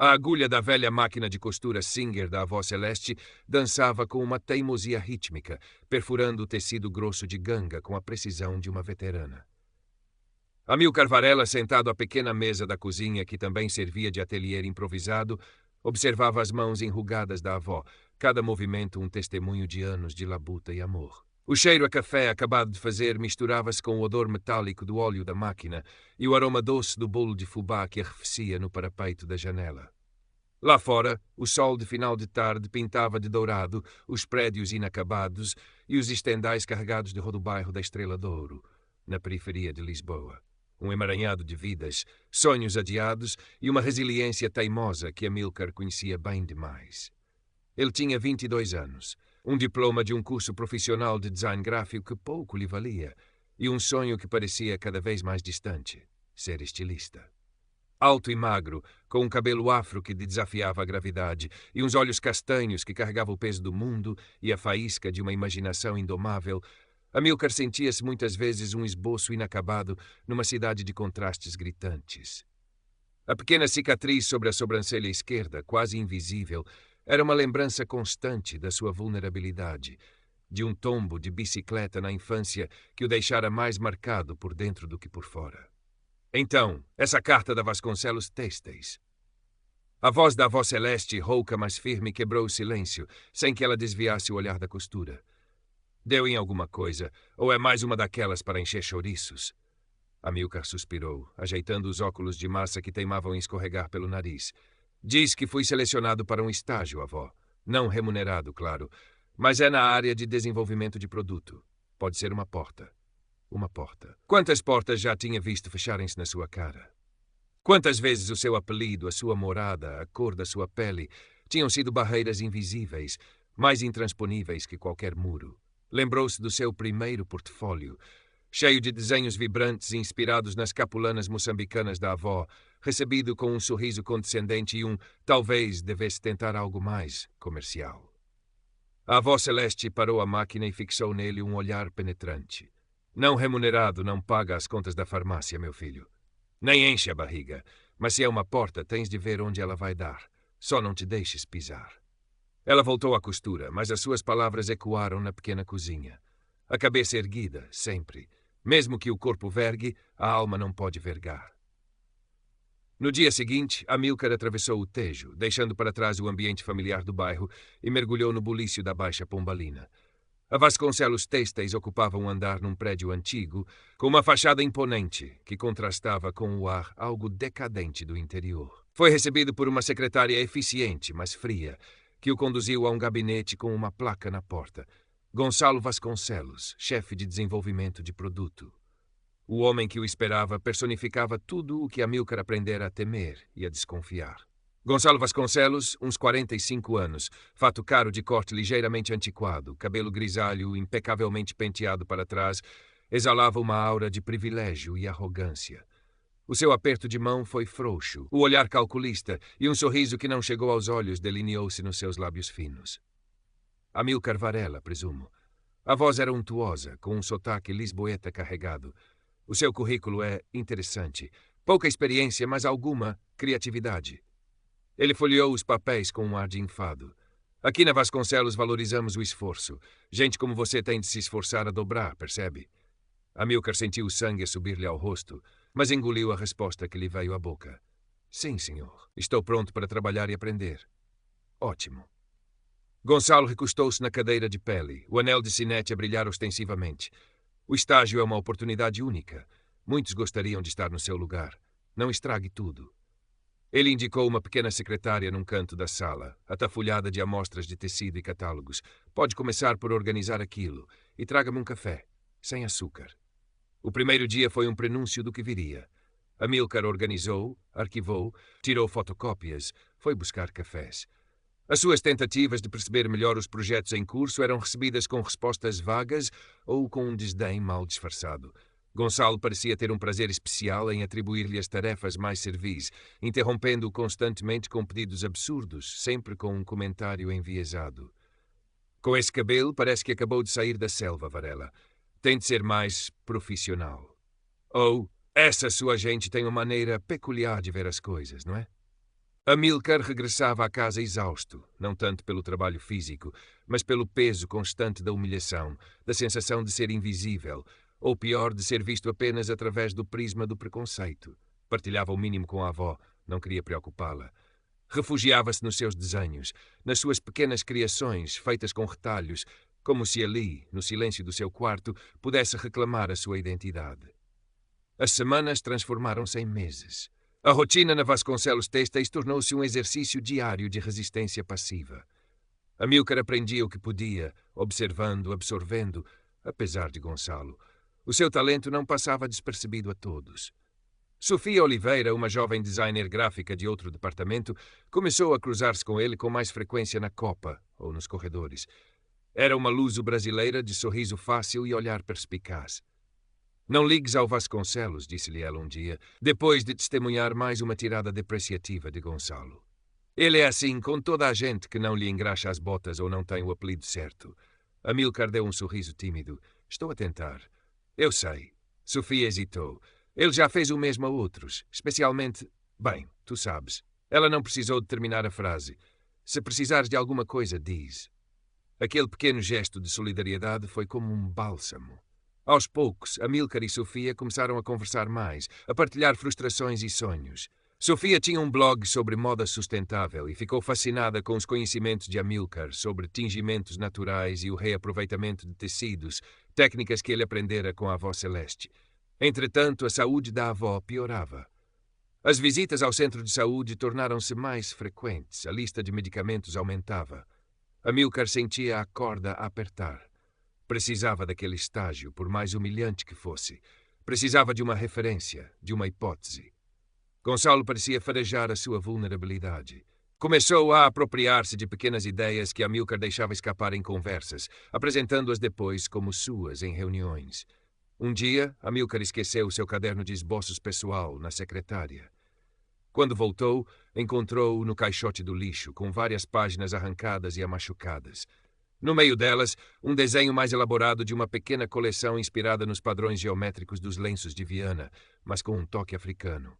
A agulha da velha máquina de costura Singer da avó Celeste dançava com uma teimosia rítmica, perfurando o tecido grosso de ganga com a precisão de uma veterana. Amilcar Varela, sentado à pequena mesa da cozinha, que também servia de ateliê improvisado, observava as mãos enrugadas da avó, cada movimento um testemunho de anos de labuta e amor. O cheiro a café acabado de fazer misturava-se com o odor metálico do óleo da máquina e o aroma doce do bolo de fubá que arrefecia no parapeito da janela. Lá fora, o sol de final de tarde pintava de dourado os prédios inacabados e os estendais carregados de rodobairro da Estrela de Ouro, na periferia de Lisboa. Um emaranhado de vidas, sonhos adiados e uma resiliência teimosa que Amilcar conhecia bem demais. Ele tinha 22 anos, um diploma de um curso profissional de design gráfico que pouco lhe valia, e um sonho que parecia cada vez mais distante, ser estilista. Alto e magro, com um cabelo afro que desafiava a gravidade e uns olhos castanhos que carregavam o peso do mundo e a faísca de uma imaginação indomável, Amilcar sentia-se muitas vezes um esboço inacabado numa cidade de contrastes gritantes. A pequena cicatriz sobre a sobrancelha esquerda, quase invisível, era uma lembrança constante da sua vulnerabilidade, de um tombo de bicicleta na infância que o deixara mais marcado por dentro do que por fora. Então, essa carta da Vasconcelos Têxteis. A voz da avó Celeste, rouca mas firme, quebrou o silêncio, sem que ela desviasse o olhar da costura. Deu em alguma coisa, ou é mais uma daquelas para encher chouriços? Amilcar suspirou, ajeitando os óculos de massa que teimavam em escorregar pelo nariz. Diz que fui selecionado para um estágio, avó. Não remunerado, claro, mas é na área de desenvolvimento de produto. Pode ser uma porta. Uma porta. Quantas portas já tinha visto fecharem-se na sua cara? Quantas vezes o seu apelido, a sua morada, a cor da sua pele tinham sido barreiras invisíveis, mais intransponíveis que qualquer muro? Lembrou-se do seu primeiro portfólio, cheio de desenhos vibrantes inspirados nas capulanas moçambicanas da avó, recebido com um sorriso condescendente e um talvez devesse tentar algo mais comercial. A avó Celeste parou a máquina e fixou nele um olhar penetrante. Não remunerado não paga as contas da farmácia, meu filho. Nem enche a barriga, mas se é uma porta, tens de ver onde ela vai dar. Só não te deixes pisar. Ela voltou à costura, mas as suas palavras ecoaram na pequena cozinha. A cabeça erguida, sempre. Mesmo que o corpo vergue, a alma não pode vergar. No dia seguinte, Amilcar atravessou o Tejo, deixando para trás o ambiente familiar do bairro e mergulhou no bulício da Baixa Pombalina. A Vasconcelos Têxteis ocupava um andar num prédio antigo, com uma fachada imponente que contrastava com o ar algo decadente do interior. Foi recebido por uma secretária eficiente, mas fria, que o conduziu a um gabinete com uma placa na porta. Gonçalo Vasconcelos, chefe de desenvolvimento de produto. O homem que o esperava personificava tudo o que Amilcar aprendera a temer e a desconfiar. Gonçalo Vasconcelos, uns 45 anos, fato caro de corte ligeiramente antiquado, cabelo grisalho impecavelmente penteado para trás, exalava uma aura de privilégio e arrogância. O seu aperto de mão foi frouxo, o olhar calculista e um sorriso que não chegou aos olhos delineou-se nos seus lábios finos. Amilcar Varela, presumo. A voz era untuosa, com um sotaque lisboeta carregado. O seu currículo é interessante. Pouca experiência, mas alguma criatividade. Ele folheou os papéis com um ar de enfado. Aqui na Vasconcelos valorizamos o esforço. Gente como você tem de se esforçar a dobrar, percebe? Amilcar sentiu o sangue a subir-lhe ao rosto, mas engoliu a resposta que lhe veio à boca. Sim, senhor. Estou pronto para trabalhar e aprender. Ótimo. Gonçalo recostou-se na cadeira de pele, o anel de sinete a brilhar ostensivamente. O estágio é uma oportunidade única. Muitos gostariam de estar no seu lugar. Não estrague tudo. Ele indicou uma pequena secretária num canto da sala, atafolhada de amostras de tecido e catálogos. Pode começar por organizar aquilo e traga-me um café, sem açúcar. O primeiro dia foi um prenúncio do que viria. Amilcar organizou, arquivou, tirou fotocópias, foi buscar cafés. As suas tentativas de perceber melhor os projetos em curso eram recebidas com respostas vagas ou com um desdém mal disfarçado. Gonçalo parecia ter um prazer especial em atribuir-lhe as tarefas mais servis, interrompendo-o constantemente com pedidos absurdos, sempre com um comentário enviesado. Com esse cabelo, parece que acabou de sair da selva, Varela. Tem de ser mais profissional. Ou, essa sua gente tem uma maneira peculiar de ver as coisas, não é? Amílcar regressava à casa exausto, não tanto pelo trabalho físico, mas pelo peso constante da humilhação, da sensação de ser invisível, ou pior, de ser visto apenas através do prisma do preconceito. Partilhava o mínimo com a avó, não queria preocupá-la. Refugiava-se nos seus desenhos, nas suas pequenas criações feitas com retalhos, como se ali, no silêncio do seu quarto, pudesse reclamar a sua identidade. As semanas transformaram-se em meses. A rotina na Vasconcelos Têxteis tornou-se um exercício diário de resistência passiva. Amílcar aprendia o que podia, observando, absorvendo, apesar de Gonçalo. O seu talento não passava despercebido a todos. Sofia Oliveira, uma jovem designer gráfica de outro departamento, começou a cruzar-se com ele com mais frequência na copa ou nos corredores. Era uma luso-brasileira de sorriso fácil e olhar perspicaz. Não ligues ao Vasconcelos, disse-lhe ela um dia, depois de testemunhar mais uma tirada depreciativa de Gonçalo. Ele é assim com toda a gente que não lhe engraxa as botas ou não tem o apelido certo. Amílcar deu um sorriso tímido. Estou a tentar. Eu sei. Sofia hesitou. Ele já fez o mesmo a outros, especialmente... Bem, tu sabes. Ela não precisou de terminar a frase. Se precisares de alguma coisa, diz. Aquele pequeno gesto de solidariedade foi como um bálsamo. Aos poucos, Amílcar e Sofia começaram a conversar mais, a partilhar frustrações e sonhos. Sofia tinha um blog sobre moda sustentável e ficou fascinada com os conhecimentos de Amílcar sobre tingimentos naturais e o reaproveitamento de tecidos, técnicas que ele aprendera com a avó Celeste. Entretanto, a saúde da avó piorava. As visitas ao centro de saúde tornaram-se mais frequentes, a lista de medicamentos aumentava. Amílcar sentia a corda a apertar. Precisava daquele estágio, por mais humilhante que fosse. Precisava de uma referência, de uma hipótese. Gonçalo parecia farejar a sua vulnerabilidade. Começou a apropriar-se de pequenas ideias que Amílcar deixava escapar em conversas, apresentando-as depois como suas em reuniões. Um dia, Amílcar esqueceu seu caderno de esboços pessoal na secretária. Quando voltou, encontrou-o no caixote do lixo, com várias páginas arrancadas e amachucadas. No meio delas, um desenho mais elaborado de uma pequena coleção inspirada nos padrões geométricos dos lenços de Viana, mas com um toque africano.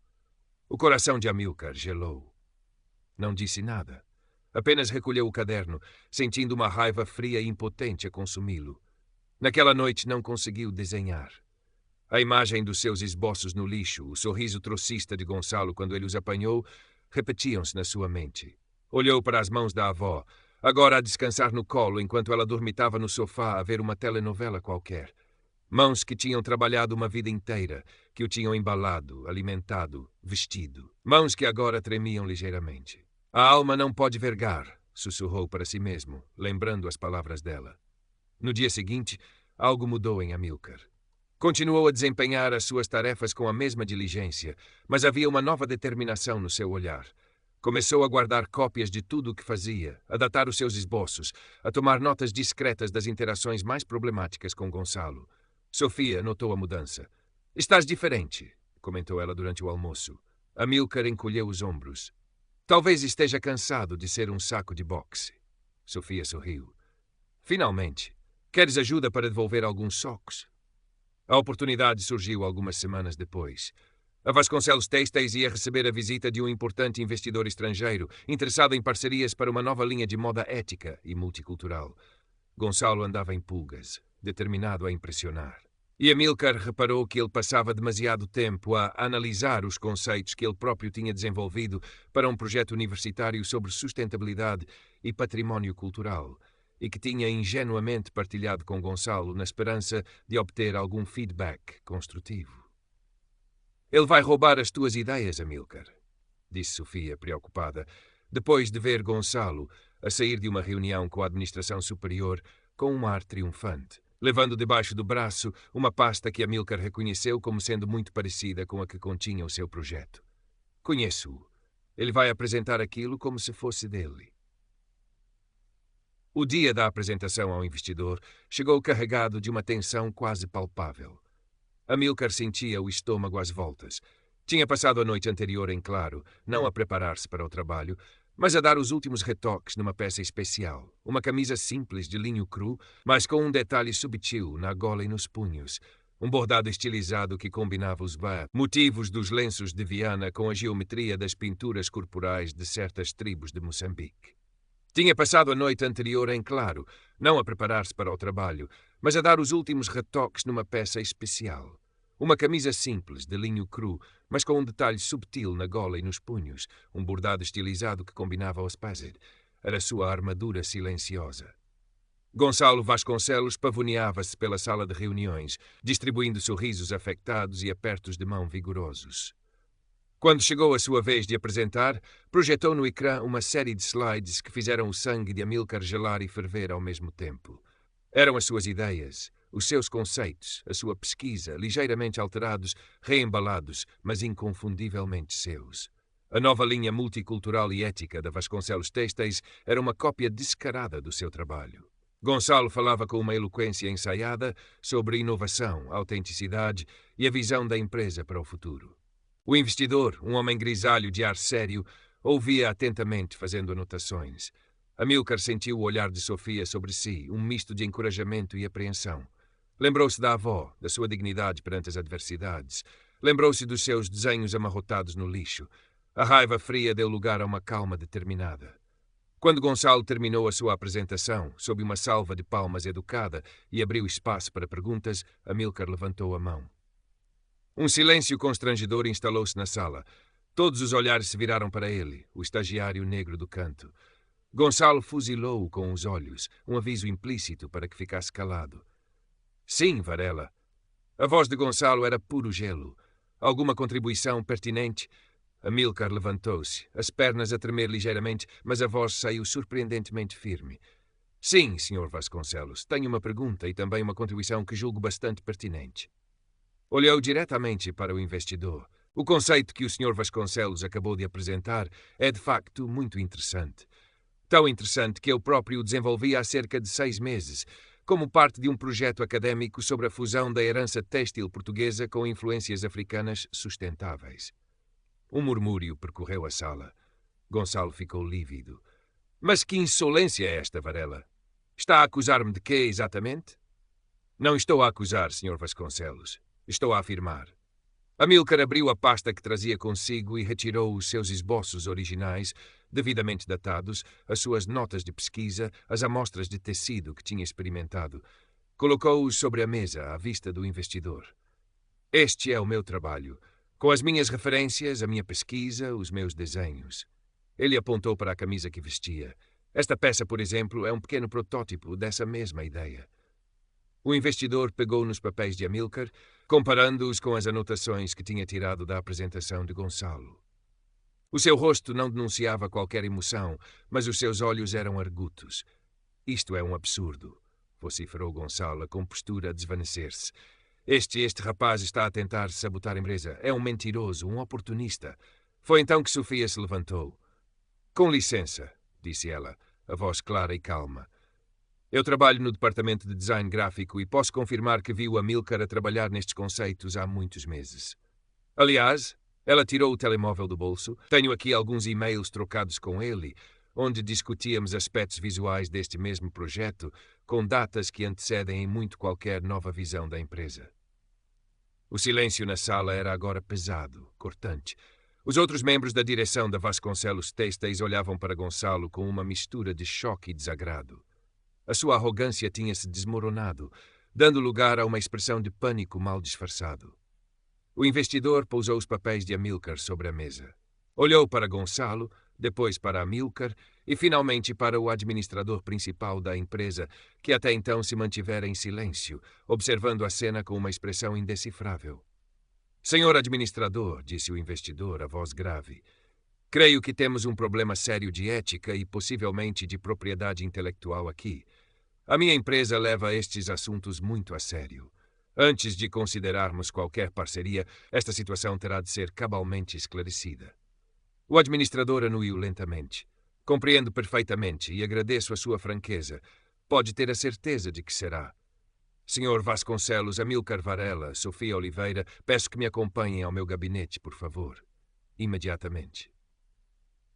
O coração de Amílcar gelou. Não disse nada. Apenas recolheu o caderno, sentindo uma raiva fria e impotente a consumi-lo. Naquela noite não conseguiu desenhar. A imagem dos seus esboços no lixo, o sorriso trocista de Gonçalo quando ele os apanhou, repetiam-se na sua mente. Olhou para as mãos da avó, agora a descansar no colo enquanto ela dormitava no sofá a ver uma telenovela qualquer. Mãos que tinham trabalhado uma vida inteira, que o tinham embalado, alimentado, vestido. Mãos que agora tremiam ligeiramente. A alma não pode vergar, sussurrou para si mesmo, lembrando as palavras dela. No dia seguinte, algo mudou em Amílcar. Continuou a desempenhar as suas tarefas com a mesma diligência, mas havia uma nova determinação no seu olhar. Começou a guardar cópias de tudo o que fazia, a datar os seus esboços, a tomar notas discretas das interações mais problemáticas com Gonçalo. Sofia notou a mudança. Estás diferente, comentou ela durante o almoço. Amílcar encolheu os ombros. Talvez esteja cansado de ser um saco de boxe. Sofia sorriu. Finalmente. Queres ajuda para devolver alguns socos? A oportunidade surgiu algumas semanas depois. A Vasconcelos Têxteis ia receber a visita de um importante investidor estrangeiro, interessado em parcerias para uma nova linha de moda ética e multicultural. Gonçalo andava em pulgas, determinado a impressionar. E Amílcar reparou que ele passava demasiado tempo a analisar os conceitos que ele próprio tinha desenvolvido para um projeto universitário sobre sustentabilidade e património cultural, e que tinha ingenuamente partilhado com Gonçalo na esperança de obter algum feedback construtivo. Ele vai roubar as tuas ideias, Amílcar, disse Sofia, preocupada, depois de ver Gonçalo a sair de uma reunião com a administração superior com um ar triunfante, levando debaixo do braço uma pasta que Amílcar reconheceu como sendo muito parecida com a que continha o seu projeto. Conheço-o. Ele vai apresentar aquilo como se fosse dele. O dia da apresentação ao investidor chegou carregado de uma tensão quase palpável. Amílcar sentia o estômago às voltas. Tinha passado a noite anterior em claro, não a preparar-se para o trabalho, mas a dar os últimos retoques numa peça especial, uma camisa simples de linho cru, mas com um detalhe subtil na gola e nos punhos, um bordado estilizado que combinava os motivos dos lenços de Viana com a geometria das pinturas corporais de certas tribos de Moçambique. Tinha passado a noite anterior em claro, não a preparar-se para o trabalho, mas a dar os últimos retoques numa peça especial. Uma camisa simples, de linho cru, mas com um detalhe subtil na gola e nos punhos, um bordado estilizado que combinava ao Spazed. Era sua armadura silenciosa. Gonçalo Vasconcelos pavoneava-se pela sala de reuniões, distribuindo sorrisos afectados e apertos de mão vigorosos. Quando chegou a sua vez de apresentar, projetou no ecrã uma série de slides que fizeram o sangue de Amílcar gelar e ferver ao mesmo tempo. Eram as suas ideias, os seus conceitos, a sua pesquisa, ligeiramente alterados, reembalados, mas inconfundivelmente seus. A nova linha multicultural e ética da Vasconcelos Têxteis era uma cópia descarada do seu trabalho. Gonçalo falava com uma eloquência ensaiada sobre inovação, autenticidade e a visão da empresa para o futuro. O investidor, um homem grisalho de ar sério, ouvia atentamente, fazendo anotações. Amílcar sentiu o olhar de Sofia sobre si, um misto de encorajamento e apreensão. Lembrou-se da avó, da sua dignidade perante as adversidades. Lembrou-se dos seus desenhos amarrotados no lixo. A raiva fria deu lugar a uma calma determinada. Quando Gonçalo terminou a sua apresentação, sob uma salva de palmas educada, e abriu espaço para perguntas, Amílcar levantou a mão. Um silêncio constrangedor instalou-se na sala. Todos os olhares se viraram para ele, o estagiário negro do canto. Gonçalo fuzilou-o com os olhos, um aviso implícito para que ficasse calado. Sim, Varela. A voz de Gonçalo era puro gelo. Alguma contribuição pertinente? Amílcar levantou-se, as pernas a tremer ligeiramente, mas a voz saiu surpreendentemente firme. Sim, Sr. Vasconcelos, tenho uma pergunta e também uma contribuição que julgo bastante pertinente. Olhou diretamente para o investidor. O conceito que o Sr. Vasconcelos acabou de apresentar é, de facto, muito interessante. Tão interessante que eu próprio o desenvolvi há cerca de 6 meses, como parte de um projeto académico sobre a fusão da herança têxtil portuguesa com influências africanas sustentáveis. Um murmúrio percorreu a sala. Gonçalo ficou lívido. Mas que insolência é esta, Varela? Está a acusar-me de quê, exatamente? Não estou a acusar, Sr. Vasconcelos. Estou a afirmar. Amílcar abriu a pasta que trazia consigo e retirou os seus esboços originais, devidamente datados, as suas notas de pesquisa, as amostras de tecido que tinha experimentado. Colocou-os sobre a mesa, à vista do investidor. Este é o meu trabalho, com as minhas referências, a minha pesquisa, os meus desenhos. Ele apontou para a camisa que vestia. Esta peça, por exemplo, é um pequeno protótipo dessa mesma ideia. O investidor pegou nos papéis de Amílcar, comparando-os com as anotações que tinha tirado da apresentação de Gonçalo. O seu rosto não denunciava qualquer emoção, mas os seus olhos eram argutos. Isto é um absurdo, vociferou Gonçalo, a compostura a desvanecer-se. Este rapaz está a tentar sabotar a empresa. É um mentiroso, um oportunista. Foi então que Sofia se levantou. Com licença, disse ela, a voz clara e calma. Eu trabalho no departamento de design gráfico e posso confirmar que vi o Amílcar a trabalhar nestes conceitos há muitos meses. Aliás, ela tirou o telemóvel do bolso. Tenho aqui alguns e-mails trocados com ele, onde discutíamos aspectos visuais deste mesmo projeto, com datas que antecedem em muito qualquer nova visão da empresa. O silêncio na sala era agora pesado, cortante. Os outros membros da direção da Vasconcelos Têxteis olhavam para Gonçalo com uma mistura de choque e desagrado. A sua arrogância tinha-se desmoronado, dando lugar a uma expressão de pânico mal disfarçado. O investidor pousou os papéis de Amílcar sobre a mesa. Olhou para Gonçalo, depois para Amílcar e finalmente para o administrador principal da empresa, que até então se mantivera em silêncio, observando a cena com uma expressão indecifrável. Senhor administrador, disse o investidor, a voz grave, creio que temos um problema sério de ética e possivelmente de propriedade intelectual aqui. A minha empresa leva estes assuntos muito a sério. Antes de considerarmos qualquer parceria, esta situação terá de ser cabalmente esclarecida. O administrador anuiu lentamente. Compreendo perfeitamente e agradeço a sua franqueza. Pode ter a certeza de que será. Senhor Vasconcelos, Amílcar Varela, Sofia Oliveira, peço que me acompanhem ao meu gabinete, por favor. Imediatamente.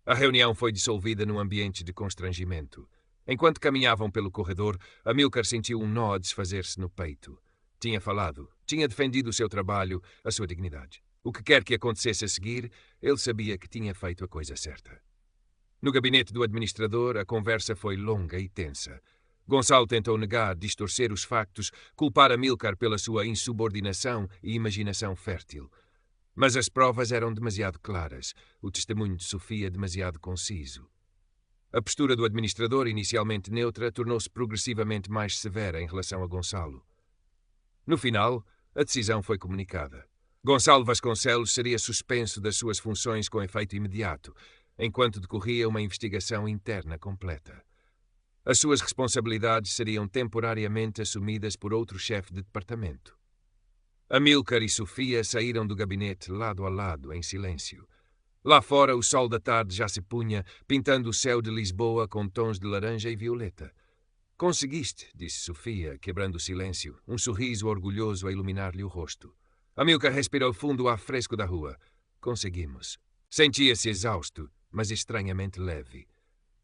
A reunião foi dissolvida num ambiente de constrangimento. Enquanto caminhavam pelo corredor, Amílcar sentiu um nó a desfazer-se no peito. Tinha falado, tinha defendido o seu trabalho, a sua dignidade. O que quer que acontecesse a seguir, ele sabia que tinha feito a coisa certa. No gabinete do administrador, a conversa foi longa e tensa. Gonçalo tentou negar, distorcer os factos, culpar Amílcar pela sua insubordinação e imaginação fértil. Mas as provas eram demasiado claras, o testemunho de Sofia demasiado conciso. A postura do administrador, inicialmente neutra, tornou-se progressivamente mais severa em relação a Gonçalo. No final, a decisão foi comunicada. Gonçalo Vasconcelos seria suspenso das suas funções com efeito imediato, enquanto decorria uma investigação interna completa. As suas responsabilidades seriam temporariamente assumidas por outro chefe de departamento. Amílcar e Sofia saíram do gabinete lado a lado, em silêncio. Lá fora, o sol da tarde já se punha, pintando o céu de Lisboa com tons de laranja e violeta. Conseguiste, disse Sofia, quebrando o silêncio, um sorriso orgulhoso a iluminar-lhe o rosto. Amílcar respirou fundo o ar fresco da rua. Conseguimos. Sentia-se exausto, mas estranhamente leve.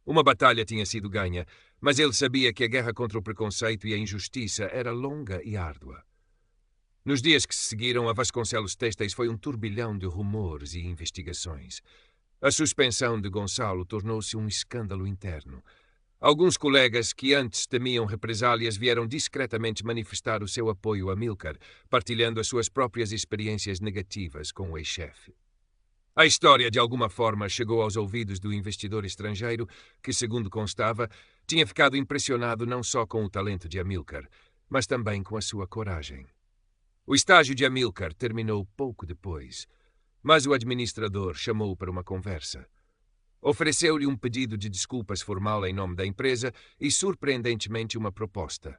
Uma batalha tinha sido ganha, mas ele sabia que a guerra contra o preconceito e a injustiça era longa e árdua. Nos dias que se seguiram, a Vasconcelos Têxteis foi um turbilhão de rumores e investigações. A suspensão de Gonçalo tornou-se um escândalo interno. Alguns colegas que antes temiam represálias vieram discretamente manifestar o seu apoio a Amílcar, partilhando as suas próprias experiências negativas com o ex-chefe. A história, de alguma forma, chegou aos ouvidos do investidor estrangeiro que, segundo constava, tinha ficado impressionado não só com o talento de Amílcar, mas também com a sua coragem. O estágio de Amílcar terminou pouco depois, mas o administrador chamou-o para uma conversa. Ofereceu-lhe um pedido de desculpas formal em nome da empresa e, surpreendentemente, uma proposta.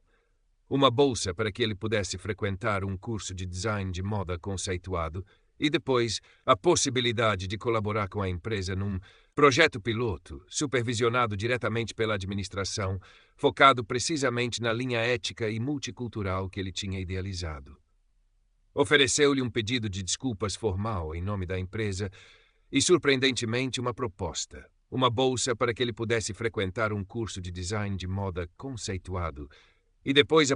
Uma bolsa para que ele pudesse frequentar um curso de design de moda conceituado e depois a possibilidade de colaborar com a empresa num projeto piloto, supervisionado diretamente pela administração, focado precisamente na linha ética e multicultural que ele tinha idealizado. Ofereceu-lhe um pedido de desculpas formal em nome da empresa e, surpreendentemente, uma proposta, uma bolsa para que ele pudesse frequentar um curso de design de moda conceituado e depois